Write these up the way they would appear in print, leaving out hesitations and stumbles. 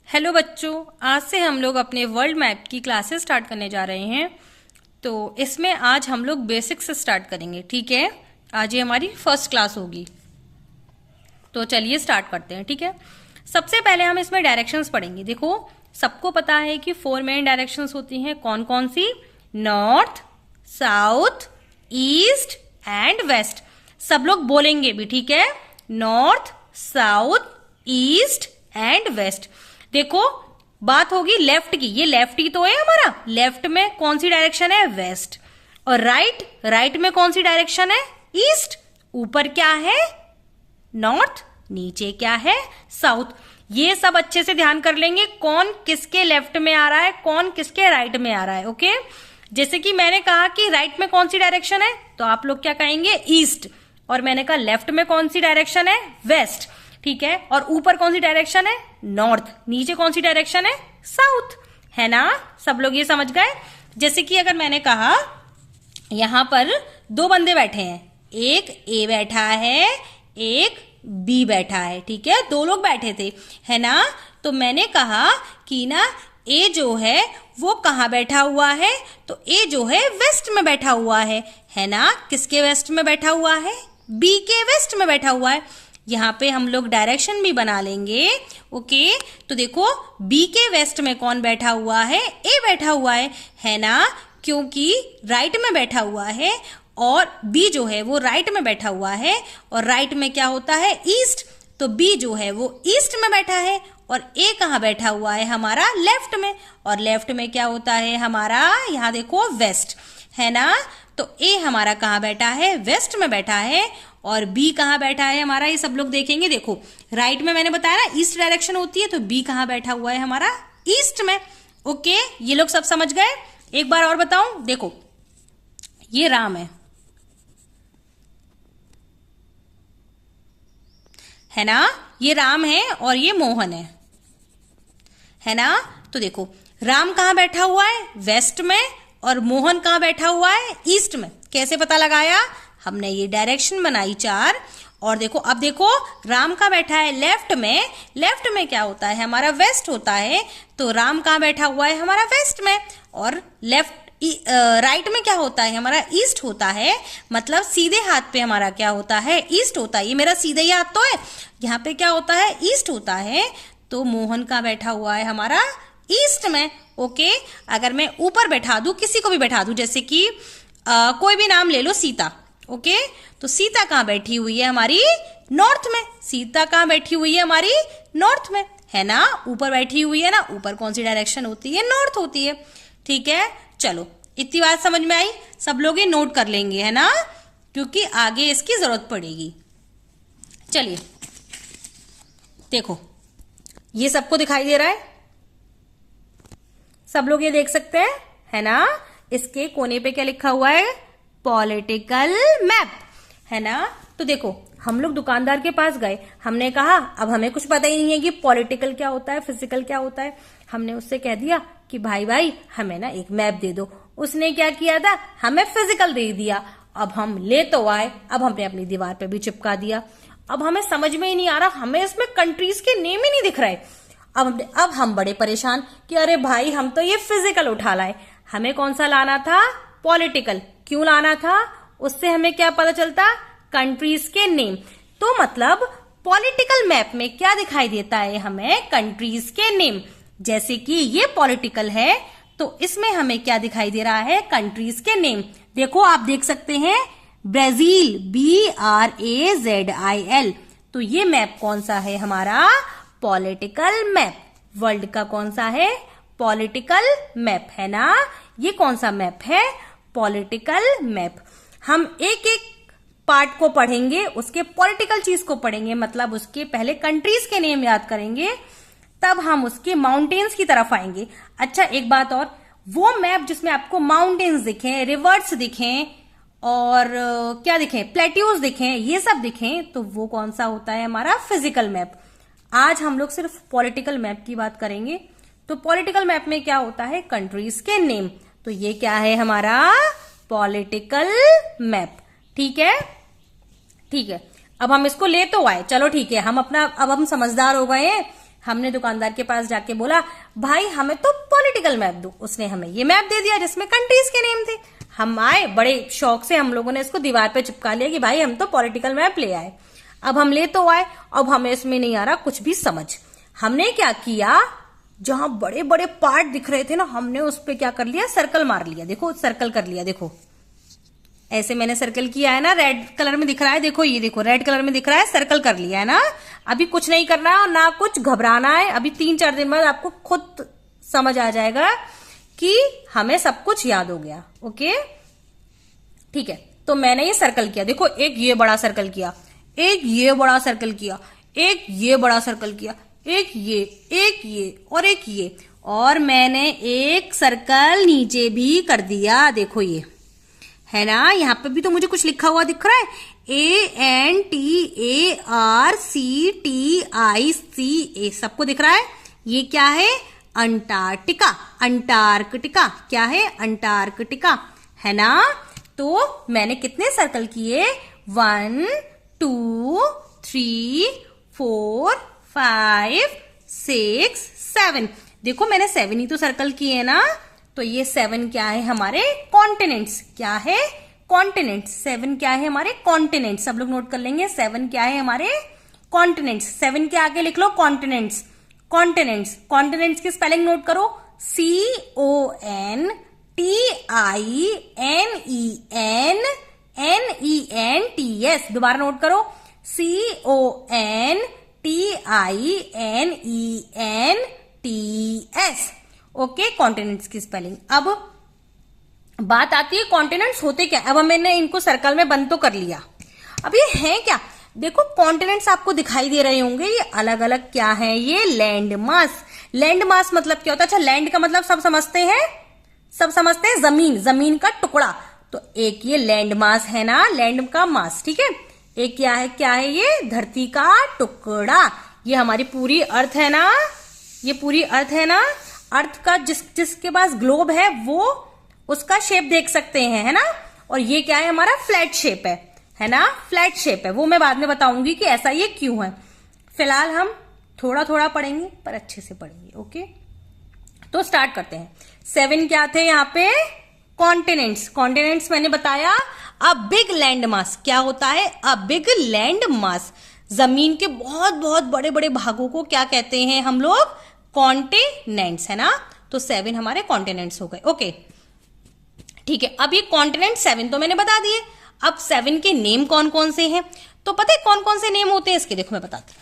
Hello बच्चों, आज से हम लोग अपने वर्ल्ड मैप की क्लासेस स्टार्ट करने जा रहे हैं। तो इसमें आज हम लोग बेसिक्स से स्टार्ट करेंगे। ठीक है, आज ये हमारी फर्स्ट क्लास होगी। तो चलिए स्टार्ट करते हैं। ठीक है, सबसे पहले हम इसमें डायरेक्शंस पढ़ेंगे। देखो, सबको पता है कि 4 मेन डायरेक्शंस होती हैं। कौन कौन सी? North, south, east and west. सब लोग बोलेंगे भी। ठीक है, north, south, east and west. देखो, बात होगी लेफ्ट की। ये लेफ्ट ही तो है हमारा। लेफ्ट में कौन सी डायरेक्शन है? वेस्ट। और राइट में कौन सी डायरेक्शन है? ईस्ट। ऊपर क्या है? नॉर्थ। नीचे क्या है? साउथ। ये सब अच्छे से ध्यान कर लेंगे, कौन किसके लेफ्ट में आ रहा है, कौन किसके राइट में आ रहा है। ओके, जैसे कि मैंने कहा कि राइट में कौन सी डायरेक्शन है, तो आप लोग क्या कहेंगे? ईस्ट। और मैंने कहा लेफ्ट में कौन सी डायरेक्शन है? वेस्ट। ठीक है, और ऊपर कौन सी डायरेक्शन है? नॉर्थ। नीचे कौन सी डायरेक्शन है? साउथ। है ना? सब लोग ये समझ गए। जैसे कि अगर मैंने कहा यहां पर 2 बंदे बैठे हैं, एक ए बैठा है, एक बी बैठा है। ठीक है, 2 लोग बैठे थे, है ना? तो मैंने कहा कि ना ए जो है वो कहाँ बैठा हुआ है, तो ए जो है वेस्ट में बैठा हुआ है ना? किसके वेस्ट में बैठा हुआ है? बी के वेस्ट में बैठा हुआ है। यहाँ पे हम लोग डायरेक्शन भी बना लेंगे। ओके, तो देखो, बी के वेस्ट में कौन बैठा हुआ है? ए बैठा हुआ है ना? क्योंकि राइट में बैठा हुआ है और बी जो है वो राइट में बैठा हुआ है, और राइट में क्या होता है? ईस्ट। तो बी जो है वो ईस्ट में बैठा है, और ए कहाँ बैठा हुआ है? हमारा लेफ्ट में। और लेफ्ट में क्या होता है हमारा? यहाँ देखो, वेस्ट। है ना? तो ए हमारा कहाँ बैठा है? वेस्ट में बैठा है। और बी कहाँ बैठा है हमारा? ये सब लोग देखेंगे। देखो, राइट में मैंने बताया ना ईस्ट डायरेक्शन होती है, तो बी कहाँ बैठा हुआ है हमारा? ईस्ट में। ओके, ये लोग सब समझ गए। एक बार और बताऊं। देखो, ये राम है ना? ये राम है और ये मोहन है ना? तो देखो, राम कहाँ बैठा हुआ है? वेस्ट में। और मोहन कहाँ बैठा हुआ है? ईस्ट में। कैसे पता लगाया? हमने ये डायरेक्शन बनाई 4। और देखो, अब देखो, राम कहाँ बैठा है? लेफ्ट में। लेफ्ट में क्या होता है हमारा? वेस्ट होता है। तो राम कहाँ बैठा हुआ है हमारा? वेस्ट में। और राइट में क्या होता है हमारा? ईस्ट होता है। मतलब सीधे हाथ पे हमारा क्या होता है? ईस्ट होता है। ये मेरा सीधे ही हाथ तो है, यहाँ पे क्या होता है? ईस्ट होता है। तो मोहन कहाँ बैठा हुआ है हमारा? ईस्ट में। ओके, अगर मैं ऊपर बैठा दूं, किसी को भी बैठा दूं, जैसे कि कोई भी नाम ले लो, सीता। ओके, तो सीता कहाँ बैठी हुई है हमारी? नॉर्थ में। सीता कहाँ बैठी हुई है हमारी? नॉर्थ में, है ना? ऊपर बैठी हुई है ना? ऊपर कौन सी डायरेक्शन होती है? नॉर्थ होती है। ठीक है, चलो, इतनी बात समझ में आई। सब लोग ये नोट कर लेंगे, है ना? क्योंकि आगे इसकी जरूरत पड़ेगी। चलिए, देखो, ये सबको दिखाई दे रहा है? सब लोग ये देख सकते हैं, है ना? इसके कोने पे क्या लिखा हुआ है? पॉलिटिकल मैप, है ना? तो देखो, हम लोग दुकानदार के पास गए, हमने कहा अब हमें कुछ पता ही नहीं है कि पॉलिटिकल क्या होता है, फिजिकल क्या होता है। हमने उससे कह दिया कि भाई हमें ना एक मैप दे दो। उसने क्या किया था? हमें फिजिकल दे दिया। अब हम ले तो आए, अब हमने अपनी दीवार पे भी चिपका दिया। अब हमें समझ में ही नहीं आ रहा, हमें इसमें कंट्रीज के नेम ही नहीं दिख रहे। अब हम बड़े परेशान कि अरे भाई, हम तो ये फिजिकल उठा लाए, हमें कौन सा लाना था? पॉलिटिकल। क्यों लाना था? उससे हमें क्या पता चलता? कंट्रीज के नेम। तो मतलब पॉलिटिकल मैप में क्या दिखाई देता है हमें? कंट्रीज के नेम। जैसे कि ये पॉलिटिकल है, तो इसमें हमें क्या दिखाई दे रहा है? कंट्रीज के नेम। देखो, आप देख सकते हैं, ब्राजील, BRAZIL। तो ये मैप कौन सा है हमारा? Political map. वर्ल्ड का कौन सा है? पॉलिटिकल मैप, है ना? ये कौन सा मैप है? Political map. हम एक एक पार्ट को पढ़ेंगे, उसके पॉलिटिकल चीज को पढ़ेंगे, मतलब उसके पहले कंट्रीज के नेम याद करेंगे, तब हम उसके माउंटेन्स की तरफ आएंगे। अच्छा, एक बात और, वो मैप जिसमें आपको माउंटेन्स दिखें, रिवर्स दिखें, और क्या दिखें? प्लेट्यूज दिखें, ये सब दिखें, तो वो कौन सा होता है हमारा? Physical map. आज हम लोग सिर्फ पॉलिटिकल मैप की बात करेंगे। तो पॉलिटिकल मैप में क्या होता है? कंट्रीज के नेम। तो ये क्या है हमारा? Political map. ठीक है, ठीक है। अब हम इसको ले तो आए, चलो ठीक है, अब हम समझदार हो गए हैं, हमने दुकानदार के पास जाके बोला भाई हमें तो पॉलिटिकल मैप दो। उसने हमें ये मैप दे दिया जिसमें कंट्रीज के नेम थे। हम आए, बड़े शौक से हम लोगों ने इसको दीवार पे चिपका लिया कि भाई हम तो पॉलिटिकल मैप ले आए। अब हम ले तो आए, अब हमें इसमें नहीं आ रहा कुछ भी समझ। हमने क्या किया, जहां बड़े बड़े पार्ट दिख रहे थे ना, हमने उस पे क्या कर लिया, सर्कल मार लिया। देखो सर्कल कर लिया, देखो ऐसे मैंने सर्कल किया है ना, रेड कलर में दिख रहा है, देखो ये देखो रेड कलर में दिख रहा है, सर्कल कर लिया है ना। अभी कुछ नहीं करना है और ना कुछ घबराना है। अभी 3-4 दिन बाद आपको खुद समझ आ जाएगा कि हमें सब कुछ याद हो गया। ओके ठीक है, तो मैंने ये सर्कल किया, देखो एक ये बड़ा सर्कल किया, एक ये बड़ा सर्कल किया, एक ये बड़ा सर्कल किया, एक ये और एक ये, और मैंने एक सर्कल नीचे भी कर दिया। देखो ये है ना, यहाँ पे भी तो मुझे कुछ लिखा हुआ दिख रहा है, ANTARCTICA, सबको दिख रहा है। ये क्या है, अंटार्कटिका। अंटार्कटिका क्या है, अंटार्कटिका है ना। तो मैंने कितने सर्कल किए, 1 2 3 4 5 6 7। देखो मैंने 7 ही तो सर्कल किए ना। तो ये 7 क्या है, हमारे कॉन्टिनेंट्स। क्या है, कॉन्टिनेंट्स। 7 क्या है, हमारे कॉन्टिनेंट्स। सब लोग नोट कर लेंगे, 7 क्या है, हमारे कॉन्टिनेंट्स। 7 के आगे लिख लो कॉन्टिनेंट्स। कॉन्टिनेंट्स, कॉन्टिनेंट्स की स्पेलिंग नोट करो, CONTINENTS। दोबारा नोट करो, CONTINENTS। ओके, कॉन्टिनेंट्स की स्पेलिंग। अब बात आती है कॉन्टिनेंट्स होते क्या। अब मैंने इनको सर्कल में बंद तो कर लिया, अब ये है क्या। देखो कॉन्टिनेंट्स आपको दिखाई दे रहे होंगे, ये अलग अलग क्या है, ये लैंड मास। लैंड मास मतलब क्या होता है, अच्छा लैंड का मतलब सब समझते हैं, सब समझते हैं जमीन, जमीन का टुकड़ा। तो एक ये लैंड मास है ना, लैंड का मास, ठीक है। एक क्या है, क्या है ये, धरती का टुकड़ा। ये हमारी पूरी अर्थ है ना, ये पूरी अर्थ है ना। अर्थ का जिसके पास ग्लोब है वो उसका शेप देख सकते हैं, है ना। और ये क्या है, हमारा फ्लैट शेप है ना, फ्लैट शेप है। वो मैं बाद में बताऊंगी कि ऐसा ये क्यों है। फिलहाल हम थोड़ा थोड़ा पढ़ेंगे पर अच्छे से पढ़ेंगे। ओके, तो स्टार्ट करते हैं। 7 क्या थे यहाँ पे, कॉन्टिनेंट्स। कॉन्टिनेंट्स मैंने बताया, अ बिग लैंड मास। क्या होता है, अ बिग लैंड मास। जमीन के बहुत बहुत बड़े बड़े भागों को क्या कहते हैं हम लोग, कॉन्टिनेंट्स, है ना। तो 7 हमारे कॉन्टिनेंट्स हो गए। ओके ठीक है, अब ये कॉन्टिनेंट 7 तो मैंने बता दिए। अब 7 के नेम कौन कौन से हैं, तो पता है कौन कौन से नेम होते हैं इसके, देखो मैं बताती हूँ।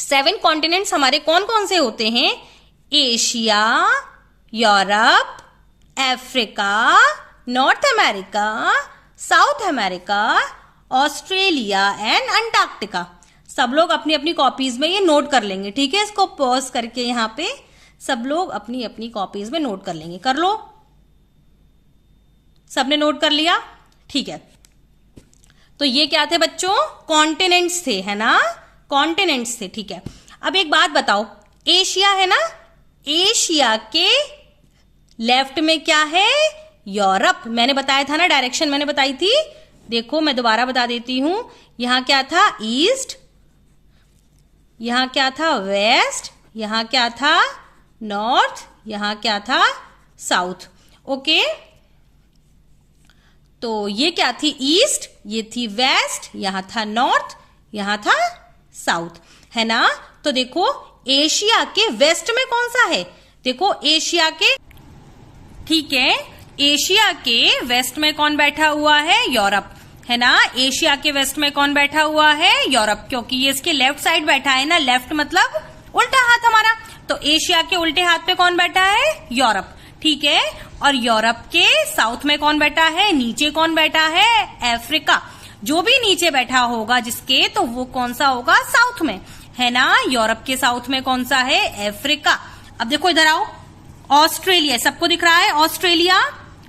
7 कॉन्टिनेंट्स हमारे कौन कौन से होते हैं, Asia, Europe, Africa, north America, south America, Australia and Antarctica. सब लोग अपनी अपनी कॉपीज में ये नोट कर लेंगे, ठीक है। इसको पॉज करके यहाँ पे सब लोग अपनी अपनी कॉपीज में नोट कर लेंगे। कर लो, सबने नोट कर लिया, ठीक है। तो ये क्या थे बच्चों, कॉन्टिनेंट्स थे, है ना, कॉन्टिनेंट्स थे, ठीक है। अब एक बात बताओ, एशिया है ना, एशिया के लेफ्ट में क्या है, यूरोप। मैंने बताया था ना, डायरेक्शन मैंने बताई थी। देखो मैं दोबारा बता देती हूं, यहां क्या था, ईस्ट, यहां क्या था, वेस्ट, यहां क्या था, नॉर्थ, यहां क्या था, साउथ। ओके, तो ये क्या थी, ईस्ट, ये थी वेस्ट, यहां था नॉर्थ, यहां था साउथ, है ना। तो देखो एशिया के वेस्ट में कौन सा है, देखो एशिया के, ठीक है, एशिया के वेस्ट में कौन बैठा हुआ है, यूरोप, है ना। एशिया के वेस्ट में कौन बैठा हुआ है, यूरोप, क्योंकि ये इसके लेफ्ट साइड बैठा है ना, लेफ्ट मतलब उल्टा हाथ हमारा। तो एशिया के उल्टे हाथ पे कौन बैठा है, यूरोप, ठीक है। और यूरोप के साउथ में कौन बैठा है, नीचे कौन बैठा है, अफ्रीका। जो भी नीचे बैठा होगा जिसके, तो वो कौन सा होगा, साउथ में, है ना। यूरोप के साउथ में कौन सा है, अफ्रीका। अब देखो इधर आओ, ऑस्ट्रेलिया, सबको दिख रहा है, ऑस्ट्रेलिया।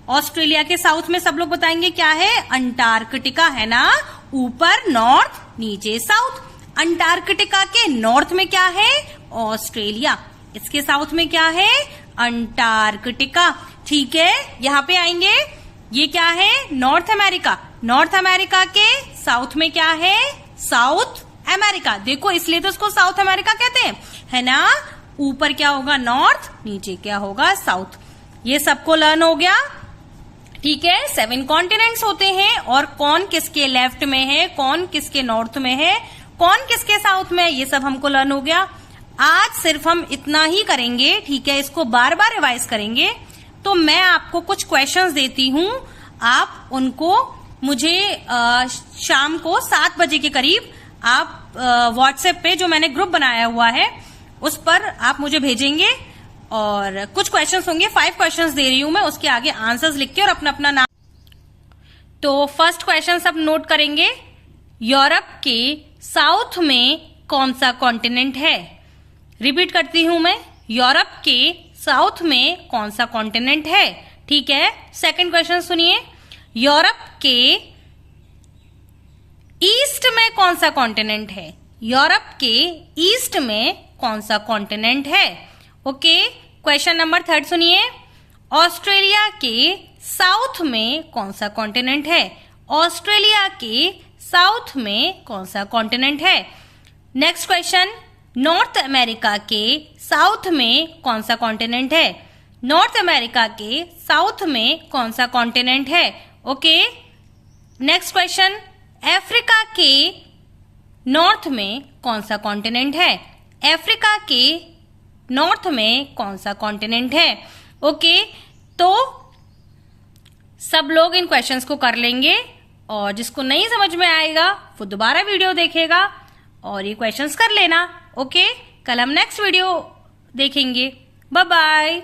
ऑस्ट्रेलिया के साउथ में सब लोग बताएंगे क्या है, अंटार्कटिका, है ना। ऊपर नॉर्थ, नीचे साउथ। अंटार्कटिका के नॉर्थ में क्या है, ऑस्ट्रेलिया। इसके साउथ में क्या है, अंटार्कटिका, ठीक है। यहां पे आएंगे, ये क्या है, नॉर्थ अमेरिका। नॉर्थ अमेरिका के साउथ में क्या है, साउथ अमेरिका। देखो इसलिए तो उसको साउथ अमेरिका कहते हैं, है ना। ऊपर क्या होगा नॉर्थ, नीचे क्या होगा साउथ। ये सबको लर्न हो गया, ठीक है। 7 कॉन्टिनेंट्स होते हैं और कौन किसके लेफ्ट में है, कौन किसके नॉर्थ में है, कौन किसके साउथ में है, ये सब हमको लर्न हो गया। आज सिर्फ हम इतना ही करेंगे, ठीक है। इसको बार बार रिवाइज करेंगे। तो मैं आपको कुछ क्वेश्चंस देती हूं, आप उनको मुझे शाम को 7 बजे के करीब आप व्हाट्सएप पे जो मैंने ग्रुप बनाया हुआ है उस पर आप मुझे भेजेंगे। और कुछ क्वेश्चंस होंगे, 5 क्वेश्चंस दे रही हूं मैं, उसके आगे आंसर्स लिख के और अपना अपना नाम। तो फर्स्ट क्वेश्चन सब नोट करेंगे। यूरोप के साउथ में कौन सा कॉन्टिनेंट है? रिपीट करती हूं मैं, यूरोप के साउथ में कौन सा कॉन्टिनेंट है, ठीक है। सेकंड क्वेश्चन सुनिए, यूरोप के ईस्ट में कौन सा कॉन्टिनेंट है? यूरोप के ईस्ट में कौन सा कॉन्टिनेंट है? ओके। क्वेश्चन नंबर 3 सुनिए, ऑस्ट्रेलिया के साउथ में कौन सा कॉन्टिनेंट है? ऑस्ट्रेलिया के साउथ में कौन सा कॉन्टिनेंट है? नेक्स्ट क्वेश्चन, नॉर्थ अमेरिका के साउथ में कौन सा कॉन्टिनेंट है? नॉर्थ अमेरिका के साउथ में कौन सा कॉन्टिनेंट है? ओके। नेक्स्ट क्वेश्चन, अफ्रीका के नॉर्थ में कौन सा कॉन्टिनेंट है? अफ्रीका के नॉर्थ में कौन सा कॉन्टिनेंट है? ओके। तो सब लोग इन क्वेश्चंस को कर लेंगे और जिसको नहीं समझ में आएगा वो दोबारा वीडियो देखेगा और ये क्वेश्चंस कर लेना। ओके, कल हम नेक्स्ट वीडियो देखेंगे। Bye bye.